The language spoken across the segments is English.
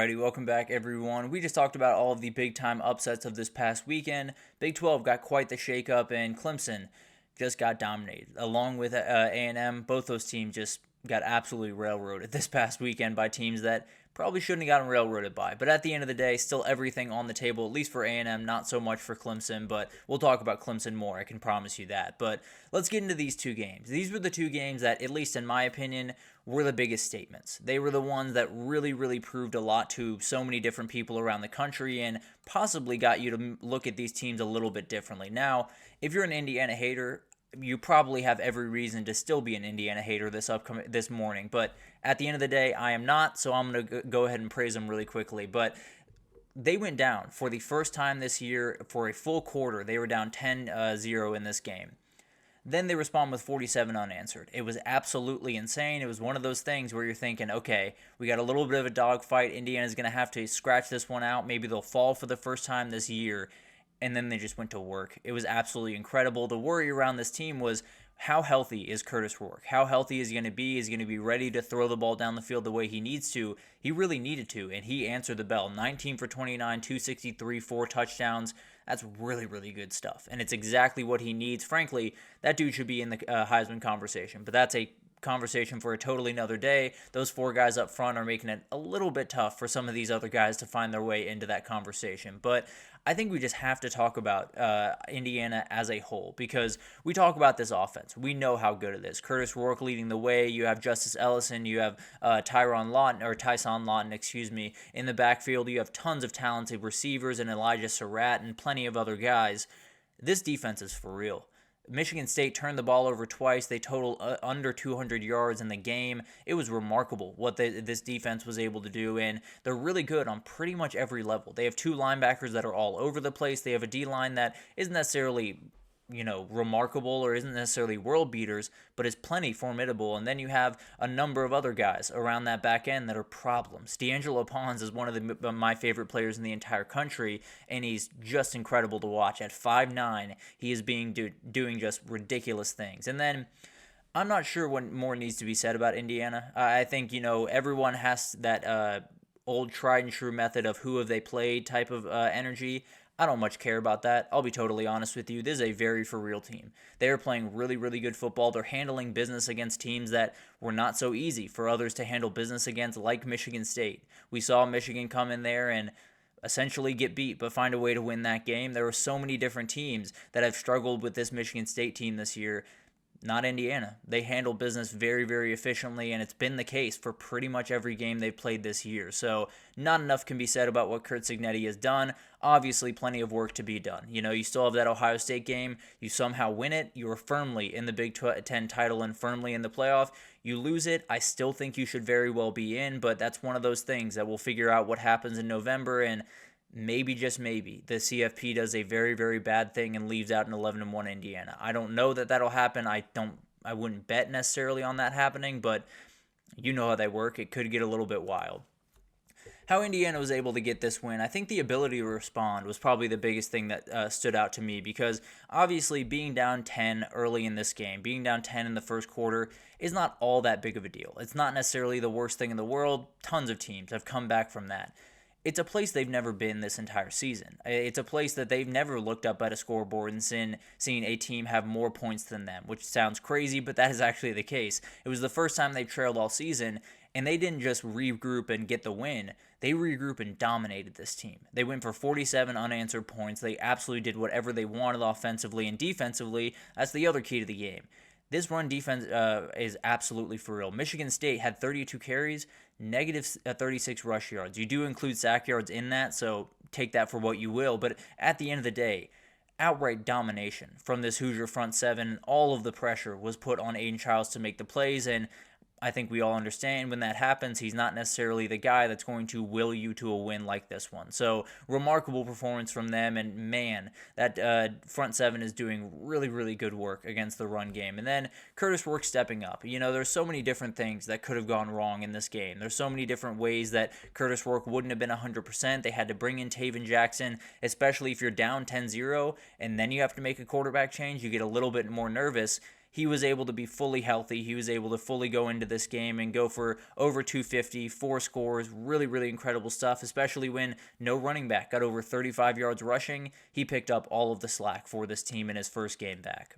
Alrighty, welcome back everyone. We just talked about all of the big time upsets of this past weekend. Big 12 got quite the shakeup and Clemson just got dominated. Along with A&M, both those teams just got absolutely railroaded this past weekend by teams that probably shouldn't have gotten railroaded by. But at the end of the day, still everything on the table, at least for A&M, not so much for Clemson, but we'll talk about Clemson more, I can promise you that. But let's get into these two games. These were the two games that, at least in my opinion, were the biggest statements. They were the ones that really proved a lot to so many different people around the country and possibly got you to look at these teams a little bit differently. Now, if you're an Indiana hater, you probably have every reason to still be an Indiana hater this morning, but at the end of the day, I am not, so I'm going to go ahead and praise them really quickly. But they went down for the first time this year for a full quarter. They were down 10-0 in this game. Then they respond with 47 unanswered. It was absolutely insane. It was one of those things where you're thinking, okay, we got a little bit of a dogfight. Indiana's going to have to scratch this one out. Maybe they'll fall for the first time this year. And then they just went to work. It was absolutely incredible. The worry around this team was, how healthy is Curtis Rourke? How healthy is he going to be? Is he going to be ready to throw the ball down the field the way he needs to? He really needed to, and he answered the bell. 19 for 29, 263, 4 touchdowns. That's really good stuff, and it's exactly what he needs. Frankly, that dude should be in the Heisman conversation, but that's a conversation for a totally another day. Those 4 guys up front are making it a little bit tough for some of these other guys to find their way into that conversation. But I think we just have to talk about Indiana as a whole, because we talk about this offense. We know how good it is. Curtis Rourke leading the way. You have Justice Ellison. You have Tyson Lawton, in the backfield. You have tons of talented receivers and Elijah Surratt and plenty of other guys. This defense is for real. Michigan State turned the ball over twice. They totaled under 200 yards in the game. It was remarkable what this defense was able to do, and they're really good on pretty much every level. They have 2 linebackers that are all over the place. They have a D-line that isn't necessarily remarkable or isn't necessarily world beaters, but is plenty formidable. And then you have a number of other guys around that back end that are problems. D'Angelo Pons is one of my favorite players in the entire country, and he's just incredible to watch. At 5'9", he is doing just ridiculous things. And then I'm not sure what more needs to be said about Indiana. I think, everyone has that old tried and true method of who have they played type of energy. I don't much care about that. I'll be totally honest with you. This is a very for real team. They are playing really good football. They're handling business against teams that were not so easy for others to handle business against, like Michigan State. We saw Michigan come in there and essentially get beat, but find a way to win that game. There were so many different teams that have struggled with this Michigan State team this year. Not Indiana. They handle business very efficiently, and it's been the case for pretty much every game they've played this year. So not enough can be said about what Curt Cignetti has done. Obviously, plenty of work to be done. You still have that Ohio State game. You somehow win it. You are firmly in the Big Ten title and firmly in the playoff. You lose it. I still think you should very well be in, but that's one of those things that we'll figure out what happens in November, and maybe, just maybe, the CFP does a very bad thing and leaves out an 11-1 Indiana. I don't know that that'll happen. I wouldn't bet necessarily on that happening, but you know how they work. It could get a little bit wild. How Indiana was able to get this win, I think the ability to respond was probably the biggest thing that stood out to me, because obviously being down 10 early in this game, being down 10 in the first quarter is not all that big of a deal. It's not necessarily the worst thing in the world. Tons of teams have come back from that. It's a place they've never been this entire season. It's a place that they've never looked up at a scoreboard and seen a team have more points than them, which sounds crazy, but that is actually the case. It was the first time they trailed all season, and they didn't just regroup and get the win. They regrouped and dominated this team. They went for 47 unanswered points. They absolutely did whatever they wanted offensively and defensively. That's the other key to the game. This run defense is absolutely for real. Michigan State had 32 carries, negative 36 rush yards. You do include sack yards in that, so take that for what you will. But at the end of the day, outright domination from this Hoosier front seven. All of the pressure was put on Aiden Childs to make the plays, and I think we all understand when that happens, he's not necessarily the guy that's going to will you to a win like this one. So, remarkable performance from them, and man, that front seven is doing really good work against the run game. And then Curtis Rourke stepping up. There's so many different things that could have gone wrong in this game. There's so many different ways that Curtis Rourke wouldn't have been 100%. They had to bring in Taven Jackson, especially if you're down 10-0, and then you have to make a quarterback change. You get a little bit more nervous. he was able to be fully healthy. He was able to fully go into this game and go for over 250, 4 scores, really, really incredible stuff, especially when no running back got over 35 yards rushing. He picked up all of the slack for this team in his first game back.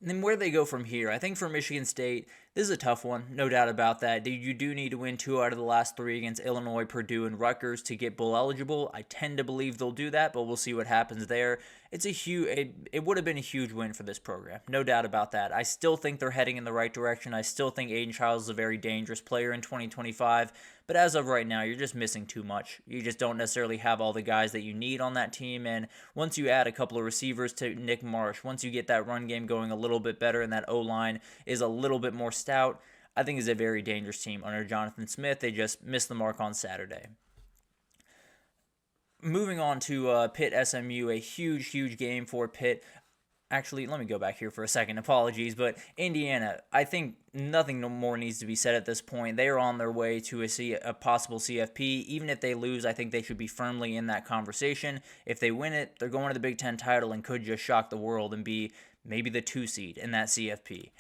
And then where they go from here, I think for Michigan State, this is a tough one, no doubt about that. You do need to win 2 out of the last 3 against Illinois, Purdue, and Rutgers to get bowl eligible. I tend to believe they'll do that, but we'll see what happens there. It would have been a huge win for this program, no doubt about that. I still think they're heading in the right direction. I still think Aiden Childs is a very dangerous player in 2025. But as of right now, you're just missing too much. You just don't necessarily have all the guys that you need on that team. And once you add a couple of receivers to Nick Marsh, once you get that run game going a little bit better and that O-line is a little bit more stout, I think is a very dangerous team under Jonathan Smith. They just missed the mark on Saturday. Moving on to Pitt SMU, a huge, huge game for Pitt. Actually, let me go back here for a second. Apologies, but Indiana, I think nothing more needs to be said at this point. They are on their way to a possible CFP. Even if they lose, I think they should be firmly in that conversation. If they win it, they're going to the Big Ten title and could just shock the world and be maybe the 2 seed in that CFP.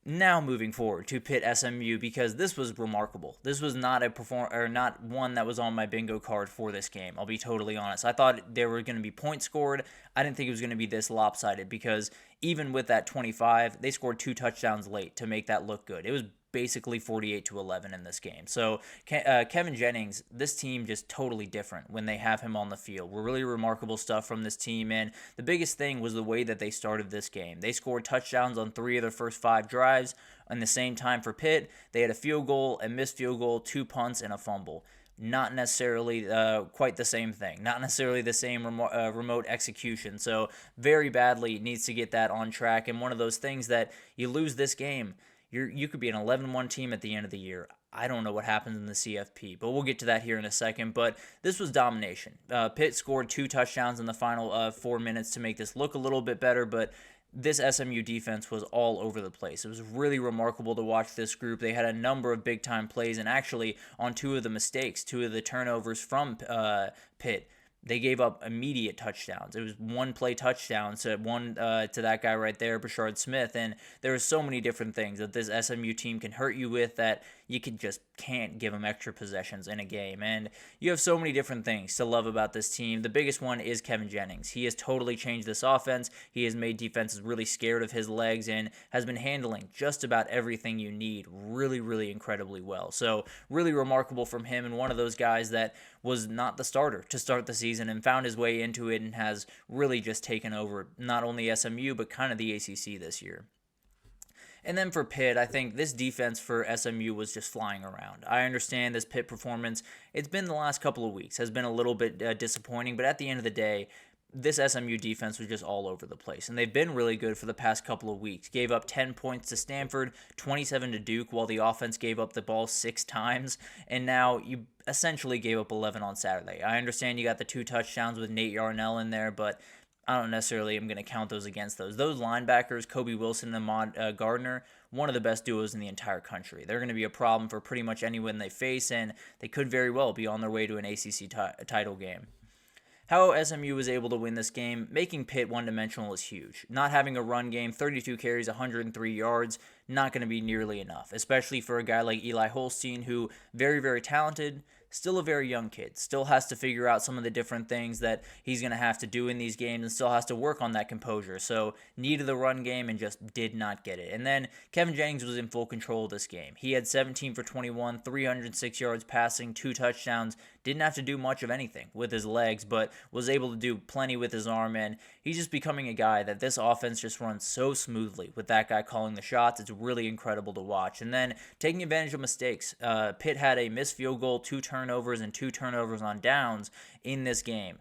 Now moving forward to Pitt SMU, because this was remarkable. This was not not one that was on my bingo card for this game. I'll be totally honest. I thought there were going to be points scored. I didn't think it was going to be this lopsided, because even with that 25, they scored 2 touchdowns late to make that look good. It was basically 48-11 in this game. So Kevin Jennings, this team just totally different when they have him on the field. Really remarkable stuff from this team, and the biggest thing was the way that they started this game. They scored touchdowns on 3 of their first 5 drives. In the same time for Pitt, they had a field goal, a missed field goal, 2 punts, and a fumble. Not necessarily quite the same thing. Not necessarily the same remote execution. So very badly needs to get that on track. And one of those things that you lose this game, you could be an 11-1 team at the end of the year. I don't know what happens in the CFP, but we'll get to that here in a second. But this was domination. Pitt scored 2 touchdowns in the final 4 minutes to make this look a little bit better, but this SMU defense was all over the place. It was really remarkable to watch this group. They had a number of big-time plays, and actually on 2 of the mistakes, 2 of the turnovers from Pitt, they gave up immediate touchdowns. It was 1-play touchdowns to that guy right there, Brashard Smith. And there are so many different things that this SMU team can hurt you with that you can't give them extra possessions in a game. And you have so many different things to love about this team. The biggest one is Kevin Jennings. He has totally changed this offense. He has made defenses really scared of his legs and has been handling just about everything you need really, really incredibly well. So really remarkable from him, and one of those guys that was not the starter to start the season and found his way into it and has really just taken over not only SMU but kind of the ACC this year. And then for Pitt, I think this defense for SMU was just flying around. I understand this Pitt performance, it's been the last couple of weeks, has been a little bit disappointing, but at the end of the day, this SMU defense was just all over the place, and they've been really good for the past couple of weeks. Gave up 10 points to Stanford, 27 to Duke, while the offense gave up the ball 6 times, and now you essentially gave up 11 on Saturday. I understand you got the 2 touchdowns with Nate Yarnell in there, but I don't necessarily am going to count those against those. Those linebackers, Kobe Wilson and Ahmad Gardner, one of the best duos in the entire country. They're going to be a problem for pretty much anyone they face, and they could very well be on their way to an ACC title game. How SMU was able to win this game, making Pitt one-dimensional, is huge. Not having a run game, 32 carries, 103 yards, not going to be nearly enough, especially for a guy like Eli Holstein, who very, very talented, still a very young kid, still has to figure out some of the different things that he's going to have to do in these games and still has to work on that composure. So needed the run game and just did not get it. And then Kevin Jennings was in full control of this game. He had 17 for 21, 306 yards passing, 2 touchdowns, didn't have to do much of anything with his legs, but was able to do plenty with his arm, and he's just becoming a guy that this offense just runs so smoothly with that guy calling the shots. It's really incredible to watch. And then taking advantage of mistakes. Pitt had a missed field goal, 2 turnovers, and 2 turnovers on downs in this game.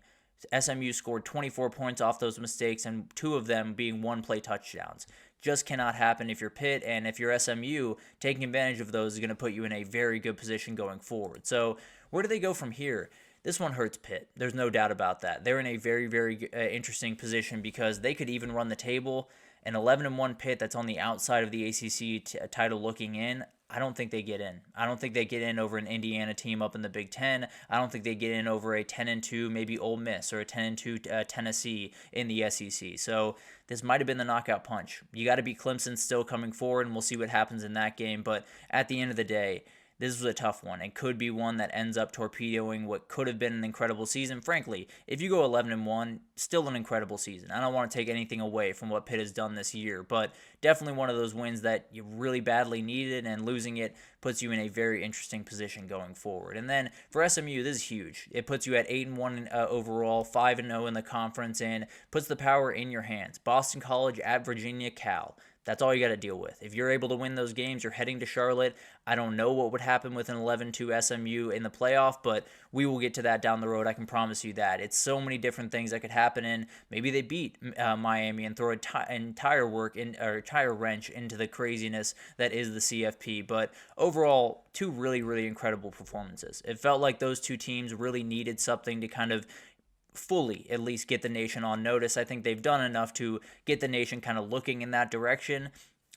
SMU scored 24 points off those mistakes, and 2 of them being 1-play touchdowns. Just cannot happen if you're Pitt, and if you're SMU, taking advantage of those is going to put you in a very good position going forward. So where do they go from here? This one hurts Pitt. There's no doubt about that. They're in a very, very interesting position because they could even run the table. An 11-1 Pitt that's on the outside of the ACC title looking in, I don't think they get in. I don't think they get in over an Indiana team up in the Big Ten. I don't think they get in over a 10-2 maybe Ole Miss or a 10-2 Tennessee in the SEC. So this might have been the knockout punch. You got to beat Clemson still coming forward, and we'll see what happens in that game. But at the end of the day, this was a tough one. It could be one that ends up torpedoing what could have been an incredible season. Frankly, if you go 11-1, still an incredible season. I don't want to take anything away from what Pitt has done this year, but definitely one of those wins that you really badly needed, and losing it puts you in a very interesting position going forward. And then for SMU, this is huge. It puts you at 8-1 overall, 5-0 in the conference, and puts the power in your hands. Boston College at Virginia, Cal. That's all you got to deal with. If you're able to win those games, you're heading to Charlotte. I don't know what would happen with an 11-2 SMU in the playoff, but we will get to that down the road. I can promise you that. It's so many different things that could happen in. Maybe they beat Miami and throw an entire wrench into the craziness that is the CFP. But overall, two really, really incredible performances. It felt like those two teams really needed something to kind of fully at least get the nation on notice. I think they've done enough to get the nation kind of looking in that direction.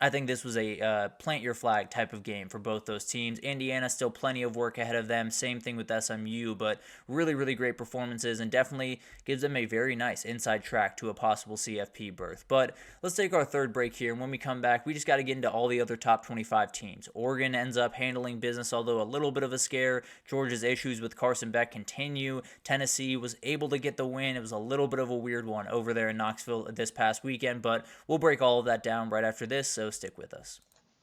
I think this was a plant your flag type of game for both those teams. Indiana still plenty of work ahead of them. Same thing with SMU, but really, really great performances, and definitely gives them a very nice inside track to a possible CFP berth. But let's take our third break here, and when we come back, we just got to get into all the other top 25 teams. Oregon ends up handling business, although a little bit of a scare. Georgia's issues with Carson Beck continue. Tennessee was able to get the win. It was a little bit of a weird one over there in Knoxville this past weekend, but we'll break all of that down right after this, so stick with us.